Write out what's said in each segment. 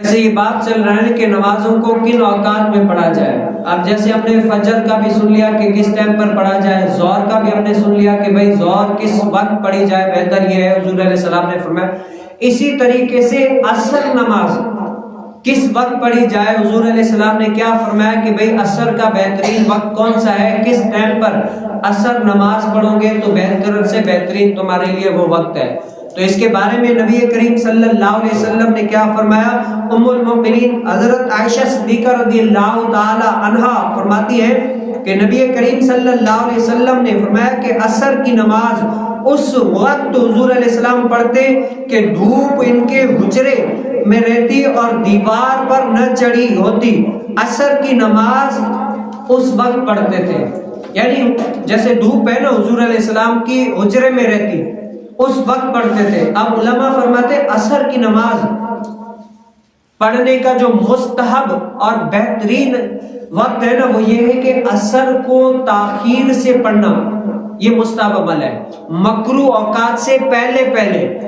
جیسے یہ بات چل رہا ہے کہ نمازوں کو کن اوقات میں پڑھا جائے. اب جیسے ہم نے فجر کا بھی سن لیا کہ کس ٹائم پر پڑھا جائے, ظہر کا بھی ہم نے سن لیا کہ بھائی ظہر کس وقت پڑھی جائے, بہتر یہ ہے حضور علیہ السلام نے فرمایا. اسی طریقے سے عصر نماز کس وقت پڑھی جائے, حضور علیہ السلام نے کیا فرمایا کہ بھائی عصر کا بہترین وقت کون سا ہے, کس ٹائم پر عصر نماز پڑھو گے تو بہتر سے بہترین تمہارے لیے وہ وقت ہے. تو اس کے بارے میں نبی کریم صلی اللہ علیہ وسلم نے کیا فرمایا. ام المؤمنین حضرت عائشہ صدیقہ رضی اللہ تعالی عنہا فرماتی ہے کہ نبی کریم صلی اللہ علیہ وسلم نے فرمایا کہ عصر کی نماز اس وقت حضور علیہ السلام پڑھتے کہ دھوپ ان کے حجرے میں رہتی اور دیوار پر نہ چڑھی ہوتی. عصر کی نماز اس وقت پڑھتے تھے, یعنی جیسے دھوپ ہے نا حضور علیہ السلام کی حجرے میں رہتی اس وقت پڑھتے تھے. اب علماء فرماتے عصر کی نماز پڑھنے کا جو مستحب اور بہترین وقت ہے نا وہ یہ ہے کہ عصر کو تاخیر سے پڑھنا, یہ مستحب عمل ہے. مکروہ اوقات سے پہلے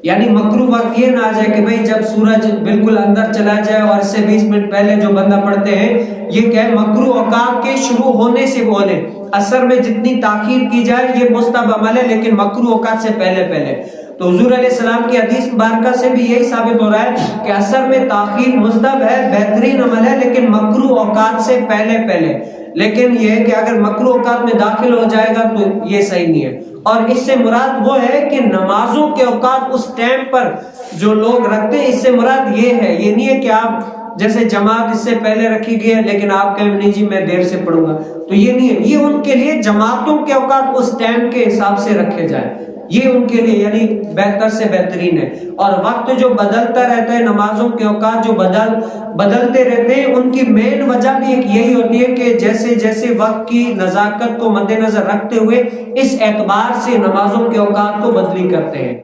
یعنی مکروہ وقت یہ نہ آ جائے کہ بھئی جب سورج بالکل اندر چلا جائے اور اس سے 20 منٹ پہلے جو بندہ پڑھتے ہیں, یہ کہ مکروہ اوقات کے شروع ہونے سے پہلے عصر میں جتنی تاخیر کی جائے یہ مستحب عمل ہے, لیکن مکروہ اوقات سے پہلے. تو حضور علیہ السلام کی حدیث مبارکہ سے بھی یہی ثابت ہو رہا ہے کہ عصر میں تاخیر مستحب ہے, بہترین عمل ہے, لیکن مکروہ اوقات سے پہلے. لیکن یہ ہے کہ اگر مکروہ اوقات میں داخل ہو جائے گا تو یہ صحیح نہیں ہے. اور اس سے مراد وہ ہے کہ نمازوں کے اوقات اس ٹائم پر جو لوگ رکھتے ہیں, اس سے مراد یہ ہے, یہ نہیں ہے کہ آپ جیسے جماعت اس سے پہلے رکھی گئی ہے لیکن آپ کہیں نہیں جی میں دیر سے پڑھوں گا, تو یہ نہیں ہے. یہ ان کے لیے جماعتوں کے اوقات اس ٹائم کے حساب سے رکھے جائیں, یہ ان کے لیے یعنی بہتر سے بہترین ہے. اور وقت جو بدلتا رہتا ہے, نمازوں کے اوقات جو بدلتے رہتے ہیں, ان کی مین وجہ بھی ایک یہی ہوتی ہے کہ جیسے وقت کی نزاکت کو مد نظر رکھتے ہوئے اس اعتبار سے نمازوں کے اوقات کو بدلی کرتے ہیں.